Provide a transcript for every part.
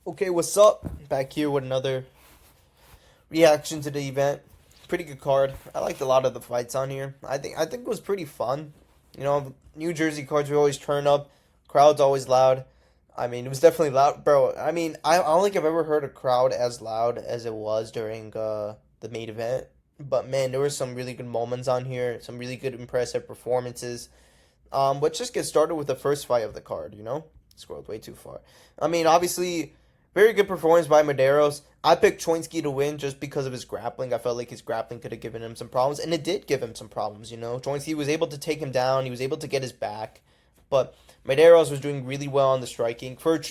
Okay, what's up? Back here with another reaction to the event. Pretty good card. I liked a lot of the fights on here. I think it was pretty fun. New Jersey cards we always turn up. Crowd's always loud. I mean, it was definitely loud, bro. I mean, I don't think I've ever heard a crowd as loud as it was during the main event. But man, there were some really good moments on here. Some really good, impressive performances. Let's just get started with the first fight of the card. Scrolled way too far. I mean, obviously, very good performance by Maderos. I picked Chinsky to win just because of his grappling. I felt like his grappling could have given him some problems, and it did give him some problems. Chinsky was able to take him down. He was able to get his back, but Maderos was doing really well on the striking. For a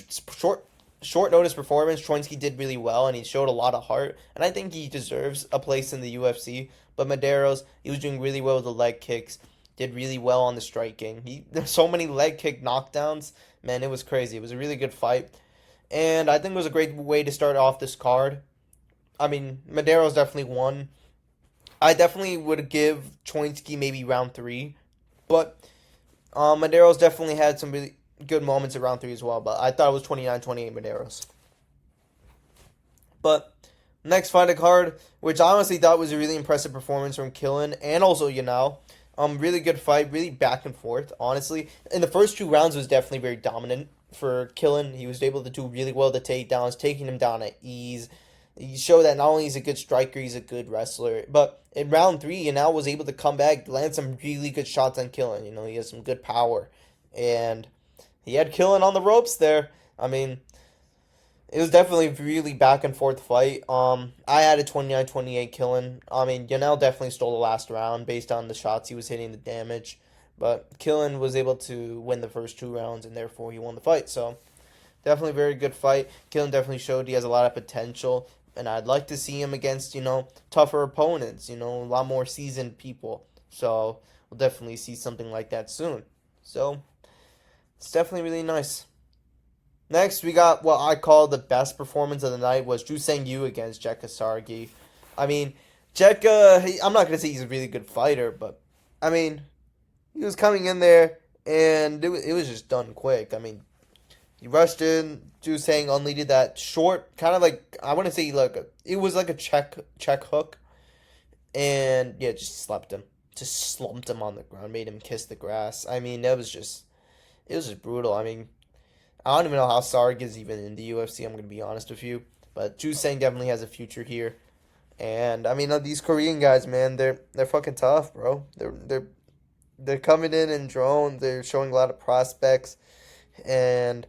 short notice performance, Chinsky did really well, and he showed a lot of heart, and I think he deserves a place in the UFC. But Maderos, he was doing really well with the leg kicks, did really well on the striking. There's so many leg kick knockdowns. Man, it was crazy. It was a really good fight. And I think it was a great way to start off this card. I mean, Maderos definitely won. I definitely would give Choinsky maybe round three. But Maderos definitely had some really good moments at round three as well. But I thought it was 29-28 Maderos. But next fight card, which I honestly thought was a really impressive performance from Klin and also Yanao. Really good fight, really back and forth, honestly. In the first two rounds was definitely very dominant for Klin. He was able to do really well the takedowns, taking him down at ease. He showed that not only is he a good striker, he's a good wrestler. But in round three, Yanao was able to come back, land some really good shots on Klin. He has some good power. And he had Klin on the ropes there. I mean, it was definitely a really back and forth fight. I had a 29-28 Klin. I mean, Yanel definitely stole the last round based on the shots he was hitting, the damage. But Klin was able to win the first two rounds, and therefore he won the fight. So, definitely a very good fight. Klin definitely showed he has a lot of potential. And I'd like to see him against, tougher opponents, a lot more seasoned people. So, we'll definitely see something like that soon. So, it's definitely really nice. Next, we got what I call the best performance of the night was Ju Sang Yu against Jasari. I mean, I'm not going to say he's a really good fighter, but, I mean, he was coming in there, and it was just done quick. I mean, he rushed in, Ju Sang only did that short, kind of like, I want to say, it was like a check hook, and, yeah, just slapped him. Just slumped him on the ground, made him kiss the grass. I mean, it was just brutal. I mean, I don't even know how Sarg is even in the UFC. I'm gonna be honest with you, but Ju Sang definitely has a future here. And I mean, these Korean guys, man, they're fucking tough, bro. They're coming in drone. They're showing a lot of prospects, and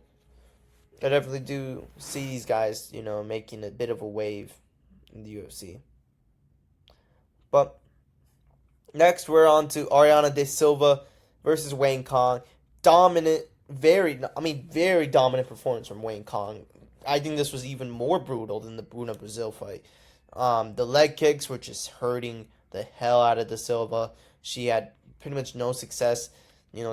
I definitely do see these guys, making a bit of a wave in the UFC. But next, we're on to Ariana De Silva versus Wayne Kong. Dominant, very dominant performance from Wayne Kong. I think this was even more brutal than the Bruna Brazil fight. The leg kicks were just hurting the hell out of De Silva. She had pretty much no success,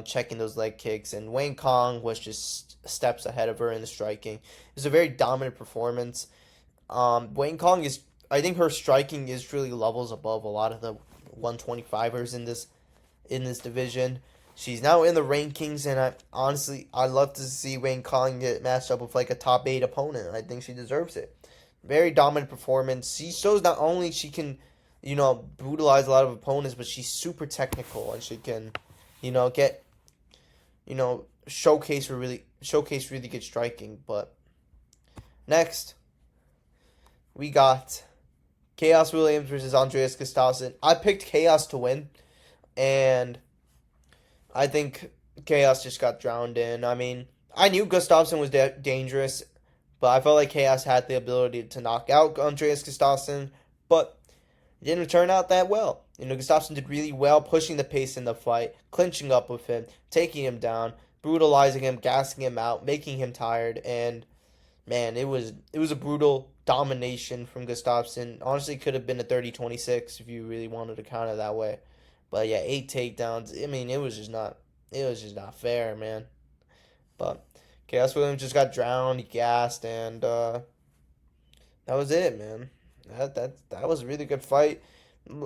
checking those leg kicks, and Wayne Kong was just steps ahead of her in the striking. It was a very dominant performance. I think her striking is truly levels above a lot of the 125ers in this division. She's now in the rankings, and I love to see Wayne Kong get matched up with like a top 8 opponent. I think she deserves it. Very dominant performance. She shows not only she can, brutalize a lot of opponents, but she's super technical, and she can, get, showcase really good striking. But next, we got Chaos Williams versus Andreas Gustafson. I picked Chaos to win, and I think Chaos just got drowned in. I mean, I knew Gustafson was dangerous, but I felt like Chaos had the ability to knock out Andreas Gustafson, but it didn't turn out that well. Gustafson did really well, pushing the pace in the fight, clinching up with him, taking him down, brutalizing him, gassing him out, making him tired, and man, it was a brutal domination from Gustafson. Honestly, it could have been a 30-26 if you really wanted to count it that way. But yeah, 8 takedowns. I mean, it was just not fair, man. But Chaos Williams just got drowned, he gassed, and that was it, man. That was a really good fight.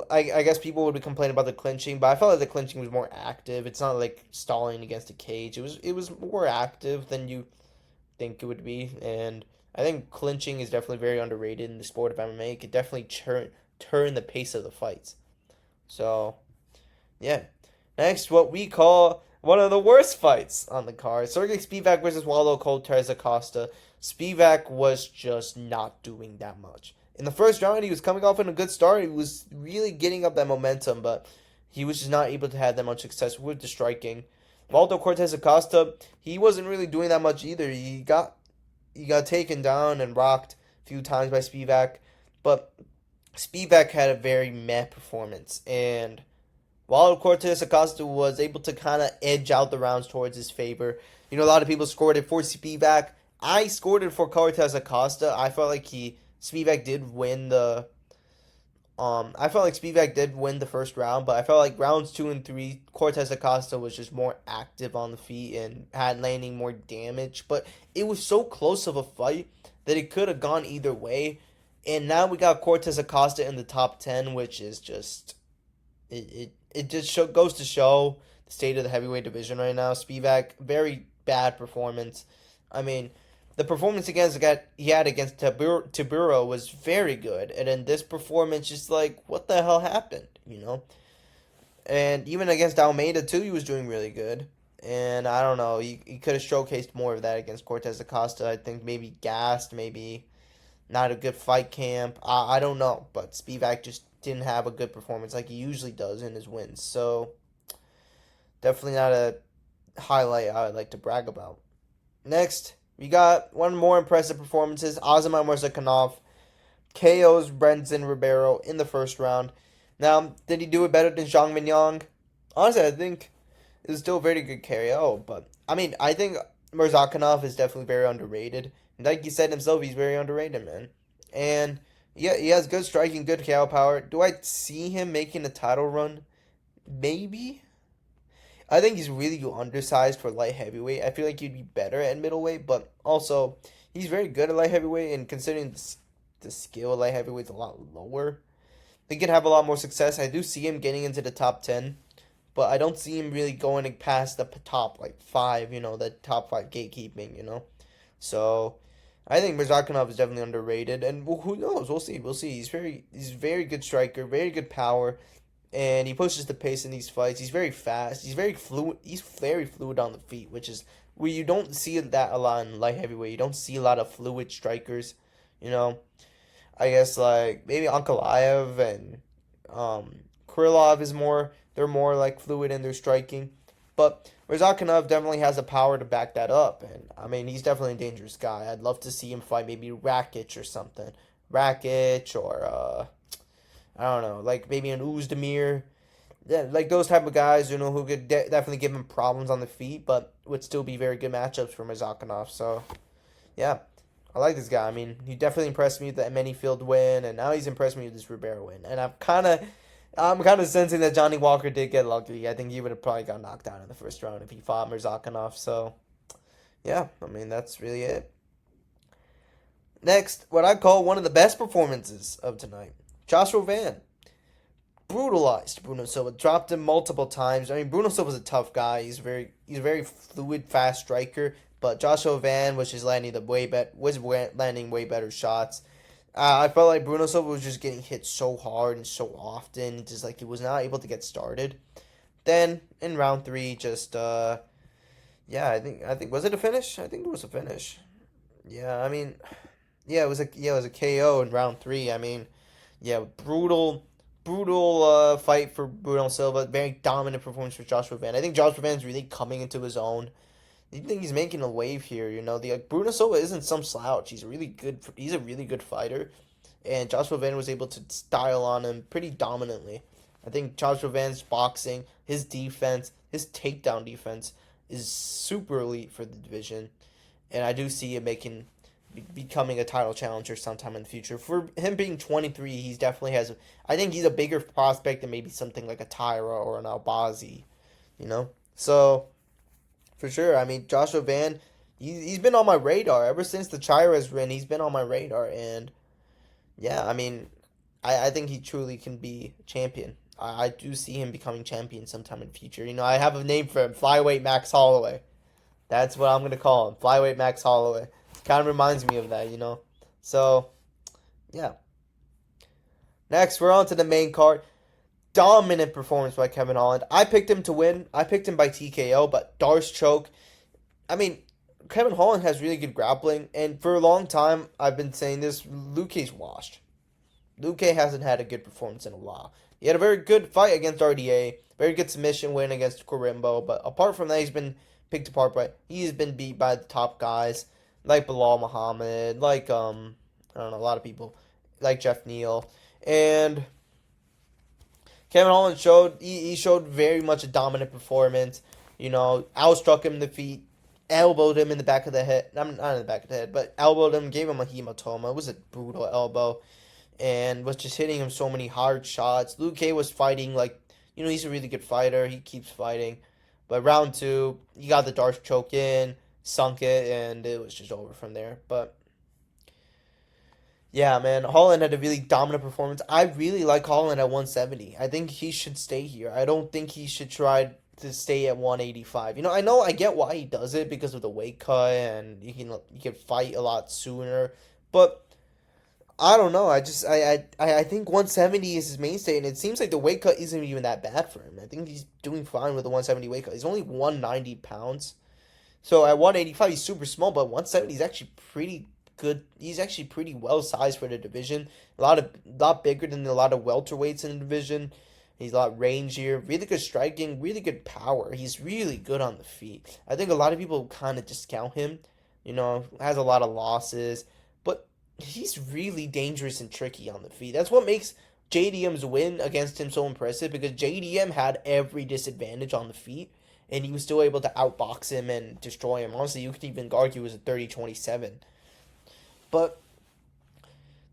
I guess people would be complaining about the clinching, but I felt like the clinching was more active. It's not like stalling against a cage. It was more active think it would be. And I think clinching is definitely very underrated in the sport of MMA. It could definitely turn the pace of the fights. So, yeah. Next, what we call one of the worst fights on the card. Sergey Spievac versus Waldo Cortez Aosta. Spievac was just not doing that much. In the first round, he was coming off in a good start. He was really getting up that momentum, but he was just not able to have that much success with the striking. Waldo Cortez Aosta, he wasn't really doing that much either. He got taken down and rocked a few times by Spievac, but Spievac had a very meh performance, and Waldo Cortez Aosta was able to kind of edge out the rounds towards his favor. A lot of people scored it for Spievac. I scored it for Cortez Aosta. I felt like Spievac did win the first round, but I felt like rounds 2 and 3, Cortez Aosta was just more active on the feet and had landing more damage. But it was so close of a fight that it could have gone either way. And now we got Cortez Aosta in the top 10, which is just goes to show the state of the heavyweight division right now. Spievac, very bad performance. I mean, the performance he had against Tiburo was very good, and in this performance, just like, what the hell happened, And even against Almeida too, he was doing really good. And I don't know, he could have showcased more of that against Cortez Aosta. I think maybe gassed, maybe not a good fight camp. I don't know, but Spievac just didn't have a good performance like he usually does in his wins. So definitely not a highlight I would like to brag about. Next, we got one more impressive performances. Azamat Makenov KOs Brendan Rivero in the first round. Now, did he do it better than Zhang Mingyang? Honestly, I think it was still a very good KO, but I think Murzakanov is definitely very underrated. And like he said himself, he's very underrated, man. And yeah, he has good striking, good KO power. Do I see him making a title run? Maybe. I think he's really undersized for light heavyweight. I feel like he'd be better at middleweight, but also he's very good at light heavyweight, and considering the skill of light heavyweight is a lot lower, he could have a lot more success. I do see him getting into the top 10, but I don't see him really going past the top 5, the top 5 gatekeeping, So I think Murzakanov is definitely underrated, and who knows? We'll see. He's very good striker, very good power. And he pushes the pace in these fights. He's very fast. He's very fluid. He's very fluid on the feet, which is where you don't see that a lot in light heavyweight. You don't see a lot of fluid strikers. I guess maybe Ankalaev and Krylov they're more fluid in their striking. But Murzakanov definitely has the power to back that up. And he's definitely a dangerous guy. I'd love to see him fight maybe Rakic or something. Rakic or I don't know, maybe an Uzdemir. Yeah, those type of guys, who could definitely give him problems on the feet, but would still be very good matchups for Murzakanov. So, yeah, I like this guy. He definitely impressed me with the Manyfield win, and now he's impressed me with this Rivero win. And I'm kind of sensing that Johnny Walker did get lucky. I think he would have probably got knocked down in the first round if he fought Murzakanov. So, yeah, that's really it. Next, what I call one of the best performances of tonight. Joshua Van brutalized Bruno Silva, dropped him multiple times. Bruno Silva's a tough guy. He's a very fluid, fast striker. But Joshua Van was just landing way better shots. I felt like Bruno Silva was just getting hit so hard and so often, just he was not able to get started. Then in round 3, just I think was it a finish? I think it was a finish. Yeah, it was a KO in round 3. Yeah, brutal fight for Bruno Silva. Very dominant performance for Joshua Van. I think Joshua Van's really coming into his own. I think he's making a wave here. Bruno Silva isn't some slouch. He's a really good fighter, and Joshua Van was able to style on him pretty dominantly. I think Joshua Van's boxing, his defense, his takedown defense is super elite for the division, and I do see him becoming a title challenger sometime in the future. For him being 23, he's definitely I think he's a bigger prospect than maybe something like a Tyra or an Albazi, So, for sure, Joshua Van, he's been on my radar ever since the Chiras win. He's been on my radar, and yeah, I think he truly can be a champion. I do see him becoming champion sometime in the future. I have a name for him, Flyweight Max Holloway. That's what I'm gonna call him. Flyweight Max Holloway. Kind of reminds me of that, you know. So yeah. Next, we're on to the main card. Dominant performance by Kevin Holland. I picked him to win. I picked him by TKO, but Darce choke. I mean, Kevin Holland has really good grappling, and for a long time, I've been saying this. Luque's washed. Luque hasn't had a good performance in a while. He had a very good fight against RDA, very good submission win against Corimbo, but apart from that, he's been picked apart by. He's been beat by the top guys like Bilal Muhammad, like I don't know, a lot of people, like Jeff Neal, and Kevin Holland he showed very much a dominant performance. You know, outstruck him in the feet, elbowed him in the back of the head. Not in the back of the head, but elbowed him, gave him a hematoma. It was a brutal elbow, and was just hitting him so many hard shots. Luque was fighting like, you know, he's a really good fighter. He keeps fighting, but round two, he got the Darce choke in, sunk it, and it was just over from there. But yeah, man, Holland had a really dominant performance. I really like Holland at 170. I think he should stay here. I don't think he should try to stay at 185. You know, I get why he does it because of the weight cut and you can fight a lot sooner. But I don't know. I think 170 is his mainstay, and it seems like the weight cut isn't even that bad for him. I think he's doing fine with the 170 weight cut. He's only 190 pounds. So at 185, he's super small, but 170 is actually pretty good. He's actually pretty well sized for the division. A lot bigger than a lot of welterweights in the division. He's a lot rangier, really good striking, really good power. He's really good on the feet. I think a lot of people kind of discount him. You know, has a lot of losses, but he's really dangerous and tricky on the feet. That's what makes JDM's win against him so impressive, because JDM had every disadvantage on the feet, and he was still able to outbox him and destroy him. Honestly, you could even argue it was a 30-27. But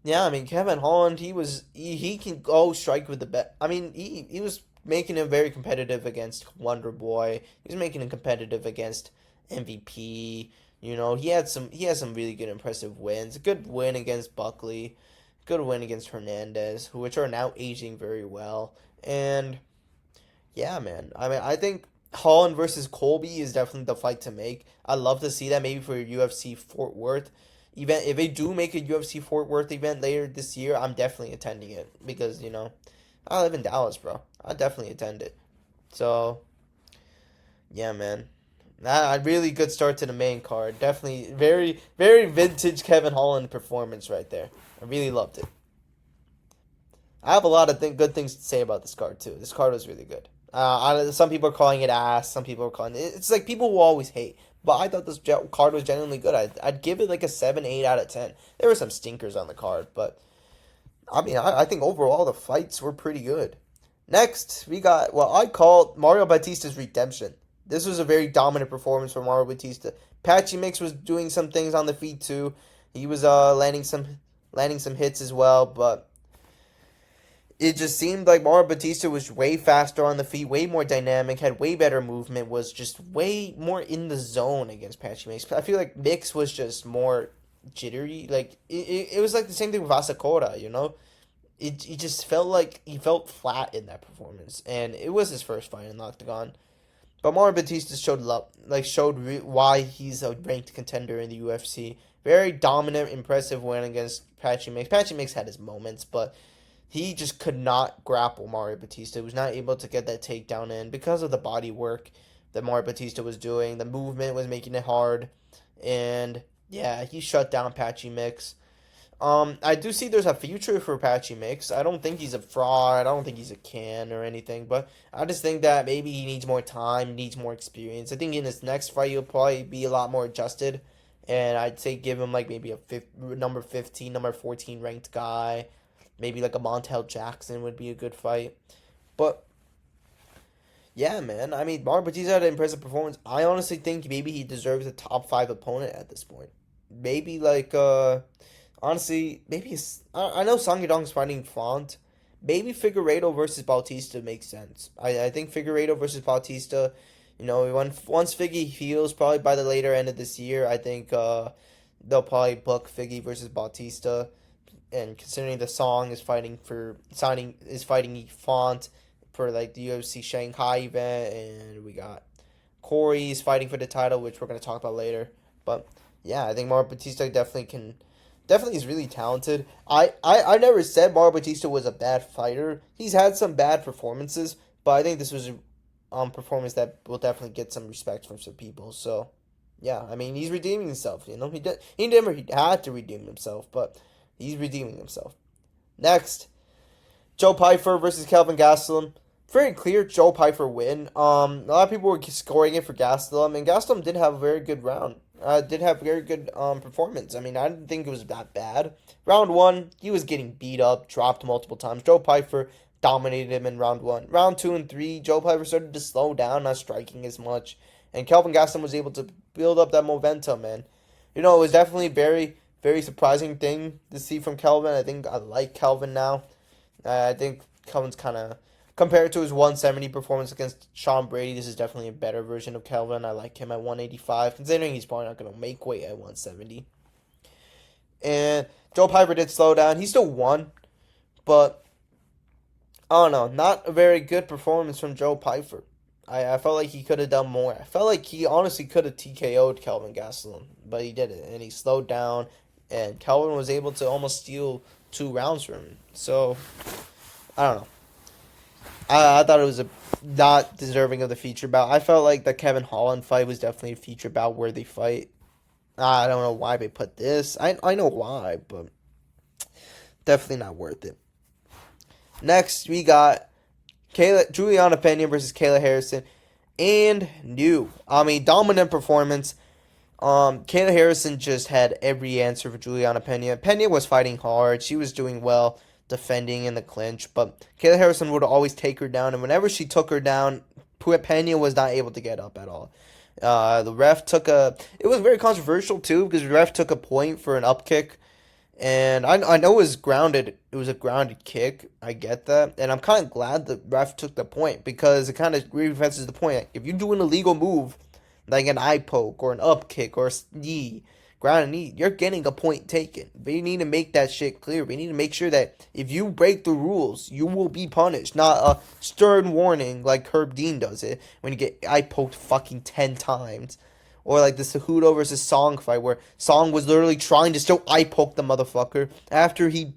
yeah, I mean, Kevin Holland, he can go strike with the best. I mean, he was making him very competitive against Wonder Boy. He was making him competitive against MVP. You know, he had some really good impressive wins. A good win against Buckley, good win against Hernandez, which are now aging very well. And yeah, man. I mean, I think Holland versus Colby is definitely the fight to make. I'd love to see that maybe for UFC Fort Worth event. If they do make a UFC Fort Worth event later this year, I'm definitely attending it, because, you know, I live in Dallas, bro. I definitely attend it. So yeah, man. A really good start to the main card. Definitely very, very vintage Kevin Holland performance right there. I really loved it. I have a lot of good things to say about this card too. This card was really good. Some people are calling it ass. Some people are calling it. It's like people will always hate. But I thought this card was genuinely good. I'd give it like a 7, 8 out of 10. There were some stinkers on the card, but I mean, I think overall the fights were pretty good. Next, we got what I call Mario Batista's redemption. This was a very dominant performance from Mario Batista. Patchy Mix was doing some things on the feet too. He was landing some hits as well, but it just seemed like Mario Batista was way faster on the feet, way more dynamic, had way better movement, was just way more in the zone against Patchy Mix. I feel like Mix was just more jittery. Like it was like the same thing with Asakura, you know? It just felt like he felt flat in that performance, and it was his first fight in the Octagon. But Mario Batista showed why he's a ranked contender in the UFC. Very dominant, impressive win against Patchy Mix. Patchy Mix had his moments, but he just could not grapple Mario Batista. He was not able to get that takedown in because of the body work that Mario Batista was doing. The movement was making it hard. And yeah, he shut down Patchy Mix. I do see there's a future for Patchy Mix. I don't think he's a fraud. I don't think he's a can or anything. But I just think that maybe he needs more time, needs more experience. I think in his next fight, he'll probably be a lot more adjusted. And I'd say give him like maybe a number 15, number 14 ranked guy. Maybe like a Montel Jackson would be a good fight. But yeah, man. I mean, Mario Batista had an impressive performance. I honestly think maybe he deserves a top 5 opponent at this point. Maybe like honestly, maybe I know Song Yadong's fighting Font. Maybe Figueiredo versus Bautista makes sense. I think Figueiredo versus Bautista, you know, once Figgy heals, probably by the later end of this year, I think they'll probably book Figgy versus Bautista. And considering the Song is fighting Font for like the UFC Shanghai event, and we got Corey's fighting for the title, which we're going to talk about later. But yeah, I think Mauro Batista definitely is really talented. I never said Mauro Batista was a bad fighter. He's had some bad performances, but I think this was a performance that will definitely get some respect from some people. So yeah, I mean, he's redeeming himself. He never had to redeem himself, but he's redeeming himself. Next, Joe Pyfer versus Kelvin Gastelum. Very clear Joe Pyfer win. A lot of people were scoring it for Gastelum, and Gastelum did have a very good round. Did have very good performance. I mean, I didn't think it was that bad. Round 1, he was getting beat up, dropped multiple times. Joe Pyfer dominated him in round 1. Round 2 and 3, Joe Pyfer started to slow down, not striking as much. And Kelvin Gastelum was able to build up that momentum. And, it was definitely very, very surprising thing to see from Kelvin. I think I like Kelvin now. I think Kelvin's kind of, compared to his 170 performance against Sean Brady, this is definitely a better version of Kelvin. I like him at 185, considering he's probably not going to make weight at 170. And Joe Pyfer did slow down. He still won, but I don't know. Not a very good performance from Joe Pyfer. I felt like he could have done more. I felt like he honestly could have TKO'd Kelvin Gastelum, but he didn't, and he slowed down, and Kelvin was able to almost steal 2 rounds from him. So, I don't know. I thought it was not deserving of the feature bout. I felt like the Kevin Holland fight was definitely a feature bout worthy fight. I don't know why they put this. I know why, but definitely not worth it. Next, we got Juliana Pena versus Kayla Harrison. And dominant performance. Kayla Harrison just had every answer for Juliana Pena. Pena was fighting hard. She was doing well defending in the clinch, but Kayla Harrison would always take her down, and whenever she took her down, Pena was not able to get up at all. The ref it was very controversial too, because the ref took a point for an up kick, and I know it was grounded. It was a grounded kick. I get that, and I'm kind of glad the ref took the point, because it kind of reinforces the point. If you do an illegal move, like an eye poke or an up kick or a knee, ground knee, you're getting a point taken. We need to make that shit clear. We need to make sure that if you break the rules, you will be punished. Not a stern warning like Herb Dean does it when you get eye poked fucking 10 times. Or like the Cejudo versus Song fight, where Song was literally trying to still eye poke the motherfucker after he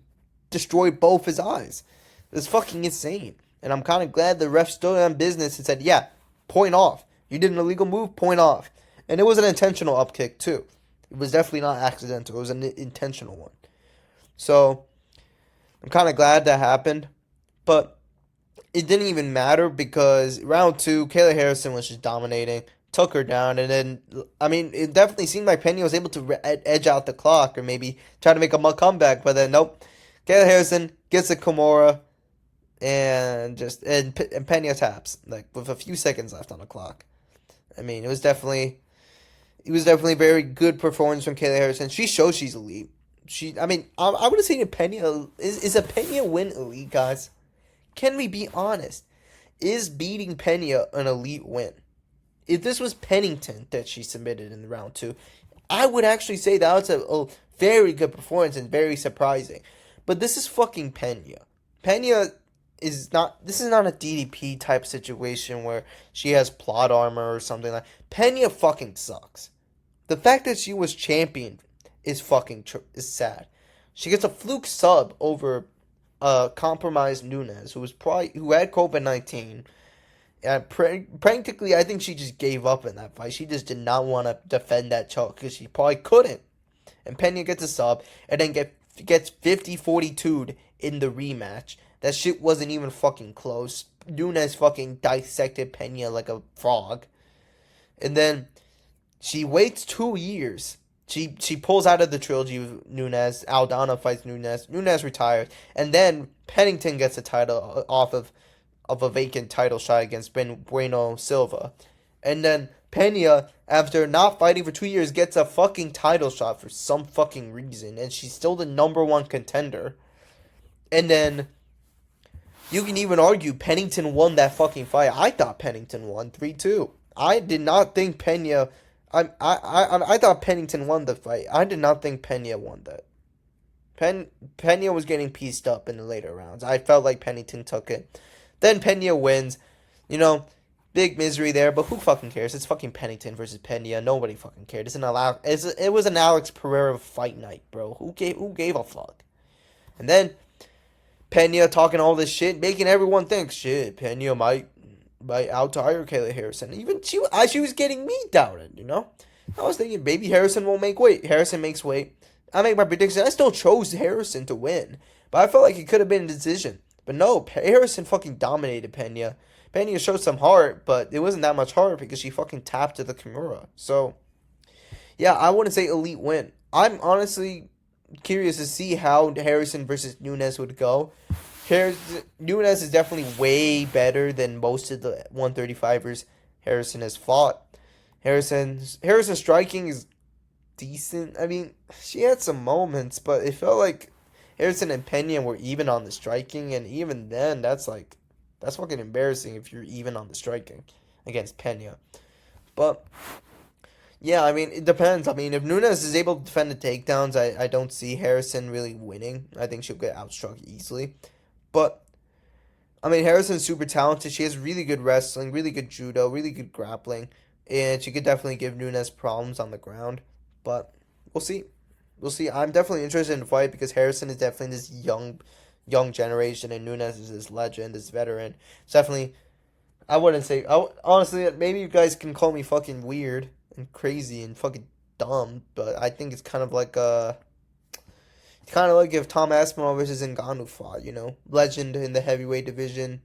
destroyed both his eyes. It's fucking insane. And I'm kind of glad the ref stood on business and said, yeah, point off. You did an illegal move, point off. And it was an intentional up kick too. It was definitely not accidental. It was an intentional one. So, I'm kind of glad that happened. But it didn't even matter, because round 2, Kayla Harrison was just dominating. Took her down. And then, it definitely seemed like Pena was able to edge out the clock, or maybe try to make a comeback. But then, nope. Kayla Harrison gets a Kimura. And Pena taps, like, with a few seconds left on the clock. It was definitely a very good performance from Kayla Harrison. She shows she's elite. I would have seen Pena. Is a Pena win elite, guys? Can we be honest? Is beating Pena an elite win? If this was Pennington that she submitted in round 2, I would actually say that was a very good performance and very surprising. But this is fucking Pena. This is not a DDP type situation where she has plot armor or something like that. Pena fucking sucks. The fact that she was champion is sad. She gets a fluke sub over compromised Nunes, who had COVID-19. And practically, I think she just gave up in that fight. She just did not want to defend that choke, because she probably couldn't. And Pena gets a sub, and then gets 50-42'd in the rematch. That shit wasn't even fucking close. Nunes fucking dissected Pena like a frog. And then she waits 2 years. She pulls out of the trilogy with Nunes. Aldana fights Nunes. Nunes retires. And then Pennington gets a title off of a vacant title shot against Bueno Silva. And then Pena, after not fighting for 2 years, gets a fucking title shot for some fucking reason. And she's still the number 1 contender. And then you can even argue Pennington won that fucking fight. I thought Pennington won 3-2. I did not think Pena. I thought Pennington won the fight. I did not think Pena won that. Pena was getting pieced up in the later rounds. I felt like Pennington took it. Then Pena wins. Big misery there, but who fucking cares? It's fucking Pennington versus Pena. Nobody fucking cared. It was an Alex Pereira fight night, bro. Who gave a fuck? And then Pena talking all this shit, making everyone think shit. Pena might out tire Kayla Harrison. Even she was getting me doubted. You know, I was thinking maybe Harrison won't make weight. Harrison makes weight. I make my prediction. I still chose Harrison to win, but I felt like it could have been a decision. But no, Harrison fucking dominated Pena. Pena showed some heart, but it wasn't that much heart because she fucking tapped to the Kimura. So, yeah, I wouldn't say elite win. I'm honestly curious to see how Harrison versus Nunes would go. Nunes is definitely way better than most of the 135ers Harrison has fought. Harrison's striking is decent. I mean, she had some moments, but it felt like Harrison and Pena were even on the striking, and even then, that's fucking embarrassing if you're even on the striking against Pena. But yeah, I mean, it depends. I mean, if Nunes is able to defend the takedowns, I don't see Harrison really winning. I think she'll get outstruck easily. But I mean, Harrison's super talented. She has really good wrestling, really good judo, really good grappling, and she could definitely give Nunes problems on the ground. But we'll see. We'll see. I'm definitely interested in the fight because Harrison is definitely this young generation, and Nunes is this legend, this veteran. It's definitely, I wouldn't say, honestly, maybe you guys can call me fucking weird and crazy and fucking dumb, but I think it's kind of like if Tom Aspinall versus Ngannou fought, you know, legend in the heavyweight division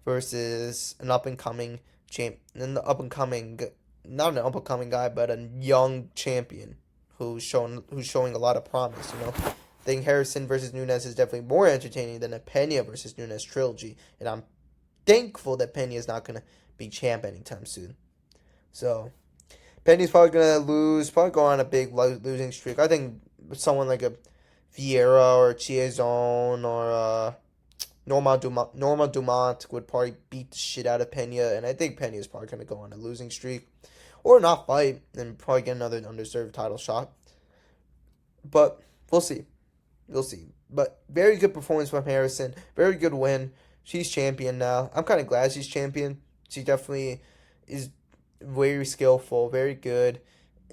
versus an up and coming not an up and coming guy, but a young champion who's showing a lot of promise, you know. I think Harrison versus Nunes is definitely more entertaining than a Pena versus Nunes trilogy, and I'm thankful that Pena is not gonna be champ anytime soon. So Pena's probably gonna lose, probably go on a big losing streak. I think someone like a Vieira or Chiazon or Norma Dumont would probably beat the shit out of Pena, and I think Pena is probably gonna go on a losing streak or not fight and probably get another undeserved title shot. But we'll see. We'll see. But very good performance from Harrison. Very good win. She's champion now. I'm kind of glad she's champion. She definitely is very skillful, very good.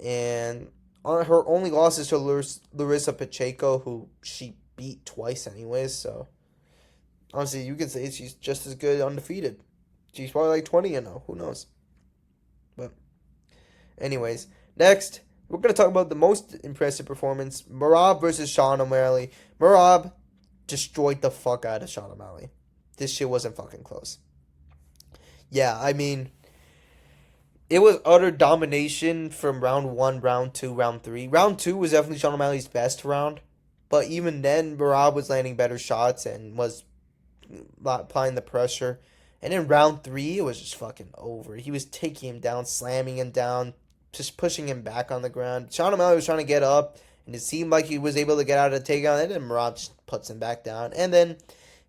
And on her only losses to Larissa Pacheco, who she beat twice anyways. So, honestly, you can say she's just as good undefeated. She's probably like 20-0. Who knows? But, anyways, next, we're going to talk about the most impressive performance. Morav versus Sean O'Malley. Morav destroyed the fuck out of Sean O'Malley. This shit wasn't fucking close. Yeah, I mean, it was utter domination from round 1, round 2, round 3. Round 2 was definitely Sean O'Malley's best round. But even then, Morav was landing better shots and was applying the pressure. And in round 3, it was just fucking over. He was taking him down, slamming him down, just pushing him back on the ground. Sean O'Malley was trying to get up, and it seemed like he was able to get out of the takedown, and then Morav just puts him back down. And then,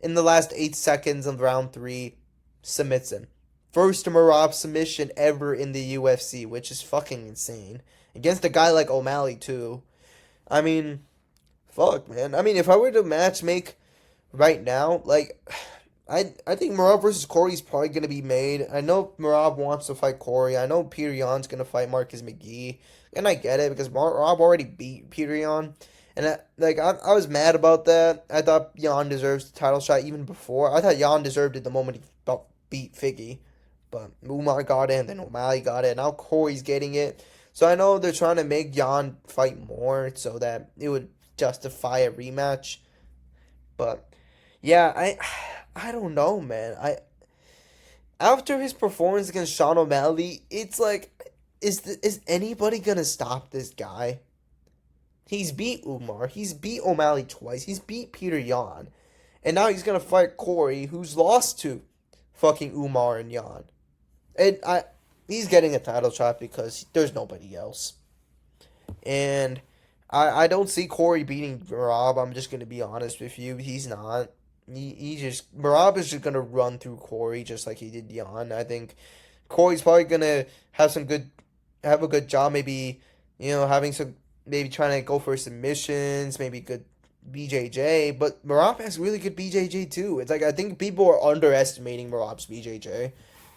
in the last 8 seconds of round 3, submits him. First Morav submission ever in the UFC, which is fucking insane. Against a guy like O'Malley, too. I mean, fuck, man. I mean, if I were to matchmake right now, like, I think Morav versus Corey is probably going to be made. I know Morav wants to fight Corey. I know Peter Yan's going to fight Marcus McGee. And I get it because Morav already beat Peter Yan. And I was mad about that. I thought Yan deserves the title shot even before. I thought Yan deserved it the moment he beat Figgy. But Umar got it, and then O'Malley got it. Now Corey's getting it. So I know they're trying to make Yan fight more so that it would justify a rematch. But yeah, I don't know, man. After his performance against Sean O'Malley, it's like, is anybody gonna stop this guy? He's beat Umar. He's beat O'Malley twice. He's beat Peter Yan. And now he's gonna fight Corey, who's lost to fucking Umar and Yan. And he's getting a title shot because there's nobody else. And I don't see Corey beating Morav. I'm just gonna be honest with you. He's not. Morav is just gonna run through Corey just like he did Yan. I think Corey's probably gonna have a good job, maybe, maybe trying to go for submissions, maybe good BJJ, but Morav has really good BJJ too. It's like I think people are underestimating Morav's BJJ.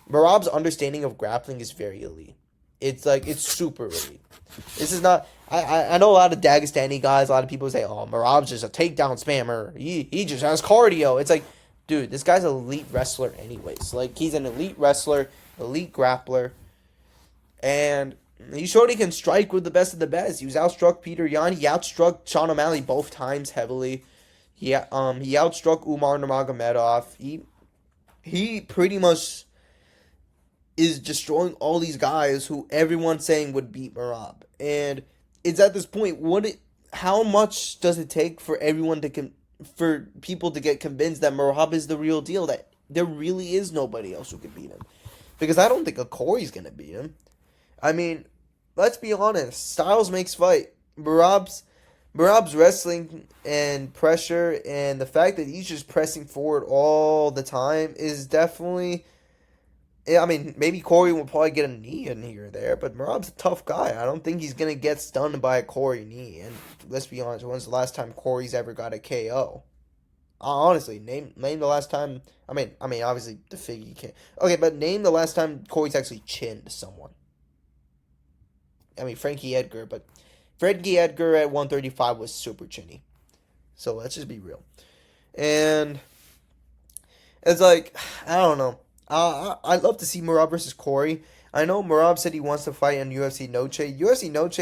Merab's understanding of grappling is very elite. It's like, it's super elite. This is not. I know a lot of Dagestani guys. A lot of people say, "Oh, Merab's just a takedown spammer. He just has cardio." It's like, dude, this guy's an elite wrestler, anyways. Like, he's an elite wrestler, elite grappler, and he showed he can strike with the best of the best. He was outstruck Peter Yan. He outstruck Sean O'Malley both times heavily. He outstruck Umar Nurmagomedov. He pretty much is destroying all these guys who everyone's saying would beat Merab. And it's at this point, how much does it take for everyone for people to get convinced that Merab is the real deal, that there really is nobody else who can beat him? Because I don't think a Corey's going to beat him. I mean, let's be honest. Styles makes fight. Merab's wrestling and pressure and the fact that he's just pressing forward all the time is definitely... I mean, maybe Corey will probably get a knee in here or there, but Merab's a tough guy. I don't think he's going to get stunned by a Corey knee. And let's be honest, when's the last time Corey's ever got a KO? Honestly, name the last time. I mean, obviously, the Figgy can't. Okay, but name the last time Corey's actually chinned someone. I mean, Frankie Edgar, but Frankie Edgar at 135 was super chinny. So let's just be real. And it's like, I don't know. I'd love to see Morav versus Corey. I know Morav said he wants to fight on UFC Noche. UFC Noche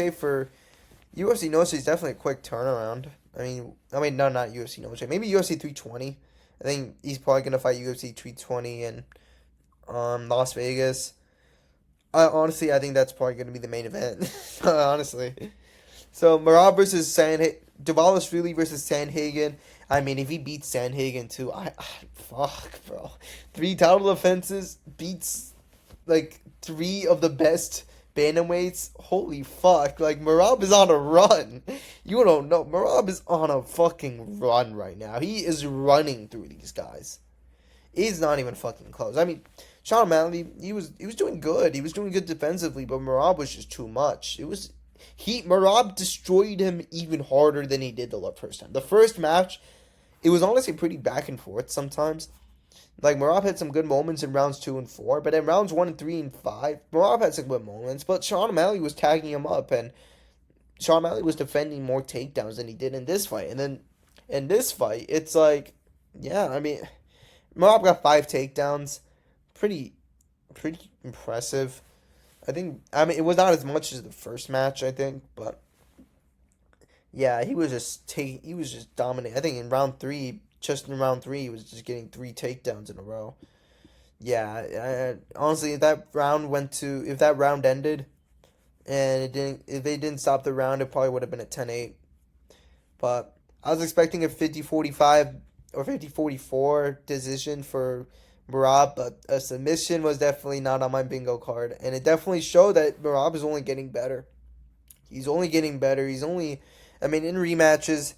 is definitely a quick turnaround. I mean, no, not UFC Noche. Maybe UFC 320. I think he's probably gonna fight UFC 320 in Las Vegas. Honestly, I think that's probably gonna be the main event. Honestly, so Morav versus Dvalishvili versus Sandhagen. I mean, if he beats Sandhagen too, fuck, bro. 3 title defenses, beats, like, 3 of the best bantamweights. Holy fuck. Like, Morav is on a run. You don't know. Morav is on a fucking run right now. He is running through these guys. He's not even fucking close. I mean, Sean O'Malley, he was doing good. He was doing good defensively, but Morav was just too much. Morav destroyed him even harder than he did the first time. The first match, it was honestly pretty back and forth sometimes. Like, Morav had some good moments in rounds 2 and 4, but in rounds 1 and 3 and 5, Morav had some good moments, but Sean O'Malley was tagging him up, and Sean O'Malley was defending more takedowns than he did in this fight. And then in this fight, it's like, yeah, I mean, Morav got 5 takedowns. Pretty impressive. I mean, it was not as much as the first match, I think, but yeah, he was just dominating. I think in round 3, he was just getting 3 takedowns in a row. Yeah, honestly, if that round ended and if they didn't stop the round, it probably would have been a 10-8. But I was expecting a 50-45 or 50-44 decision for Morav, but a submission was definitely not on my bingo card. And it definitely showed that Morav is only getting better. He's only getting better. In rematches,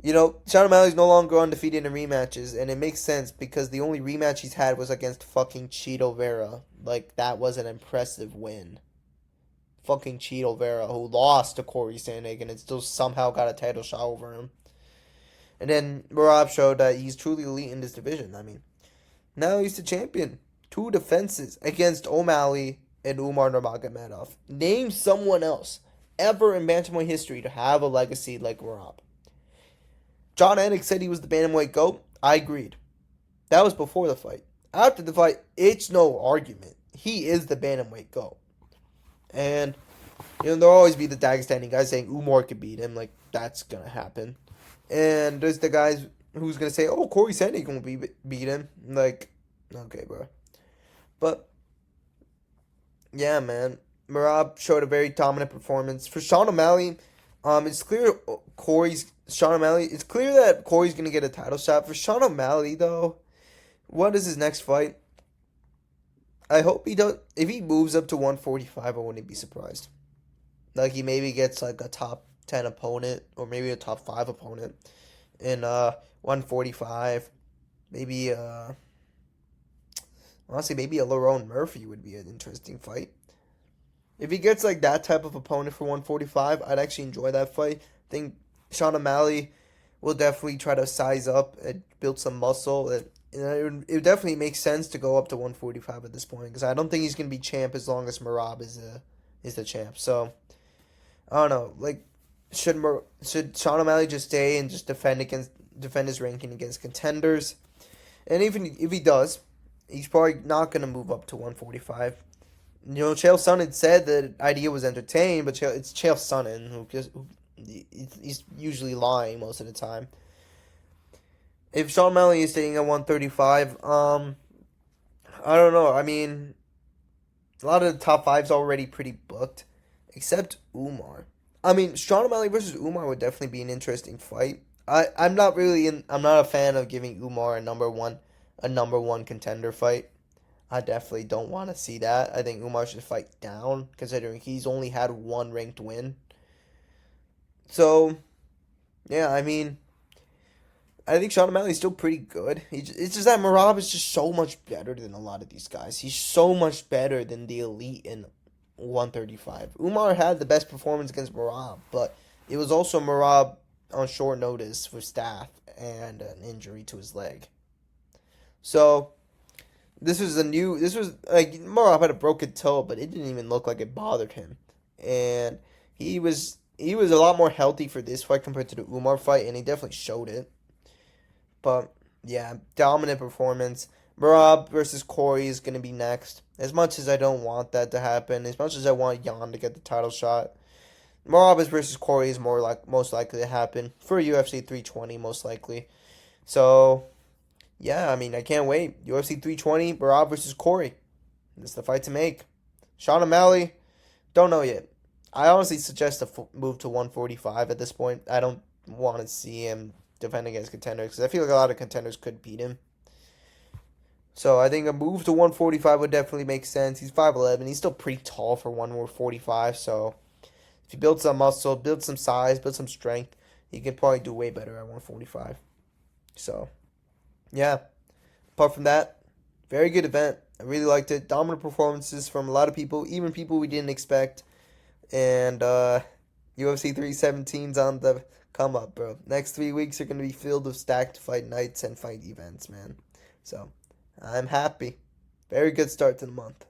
Sean O'Malley's no longer undefeated in rematches, and it makes sense because the only rematch he's had was against fucking Chito Vera. Like, that was an impressive win. Fucking Chito Vera, who lost to Corey Sandhagen and still somehow got a title shot over him. And then Morav showed that he's truly elite in this division. I mean, now he's the champion. 2 defenses against O'Malley and Umar Nurmagomedov. Name someone else ever in bantamweight history to have a legacy like Morav. John Anik said he was the bantamweight GOAT. I agreed. That was before the fight. After the fight, it's no argument. He is the bantamweight GOAT. And, there'll always be the Dagestani guys saying Umar could beat him. Like, that's going to happen. And there's the guys who's going to say, oh, Corey Sandhagen will beat him. Like, okay, bro. But, yeah, man. Morav showed a very dominant performance. For Sean O'Malley, it's clear that Corey's going to get a title shot. For Sean O'Malley, though, what is his next fight? I hope he does. If he moves up to 145, I wouldn't be surprised. Like, he maybe gets, like, a top 10 opponent, or maybe a top 5 opponent in 145. Maybe, honestly, maybe a Lerone Murphy would be an interesting fight. If he gets, like, that type of opponent for 145, I'd actually enjoy that fight. I think Sean O'Malley will definitely try to size up and build some muscle. And It would definitely make sense to go up to 145 at this point because I don't think he's gonna be champ as long as MERAB is the champ. So I don't know. Like, should Sean O'Malley just stay and just defend his ranking against contenders? And even if he does, he's probably not gonna move up to 145. Chael Sonnen said that idea was entertained, but it's Chael Sonnen who he's usually lying most of the time. If Sean O'Malley is staying at 135, I don't know. I mean, a lot of the top five's already pretty booked, except Umar. I mean, Sean O'Malley versus Umar would definitely be an interesting fight. I'm not a fan of giving Umar a number one contender fight. I definitely don't want to see that. I think Umar should fight down, considering he's only had one ranked win. So, yeah, I mean, I think Sean O'Malley's still pretty good. It's just that Morav is just so much better than a lot of these guys. He's so much better than the elite in 135. Umar had the best performance against Morav, but it was also Morav on short notice with staff and an injury to his leg. So this was like Morav had a broken toe, but it didn't even look like it bothered him, and he was a lot more healthy for this fight compared to the Umar fight, and he definitely showed it. But yeah, dominant performance. Morav versus Corey is gonna be next. As much as I don't want that to happen, as much as I want Jan to get the title shot, Morav versus Corey is most likely to happen for UFC 320, most likely. So yeah, I mean, I can't wait. UFC 320, Morav versus Corey. That's the fight to make. Sean O'Malley, don't know yet. I honestly suggest a move to 145 at this point. I don't want to see him defend against contenders because I feel like a lot of contenders could beat him. So I think a move to 145 would definitely make sense. He's 5'11". He's still pretty tall for 145. So if he builds some muscle, builds some size, builds some strength, he can probably do way better at 145. So yeah. Apart from that, very good event. I really liked it. Dominant performances from a lot of people, even people we didn't expect. And UFC 317's on the come up, bro. Next 3 weeks are going to be filled with stacked fight nights and fight events, man. So I'm happy. Very good start to the month.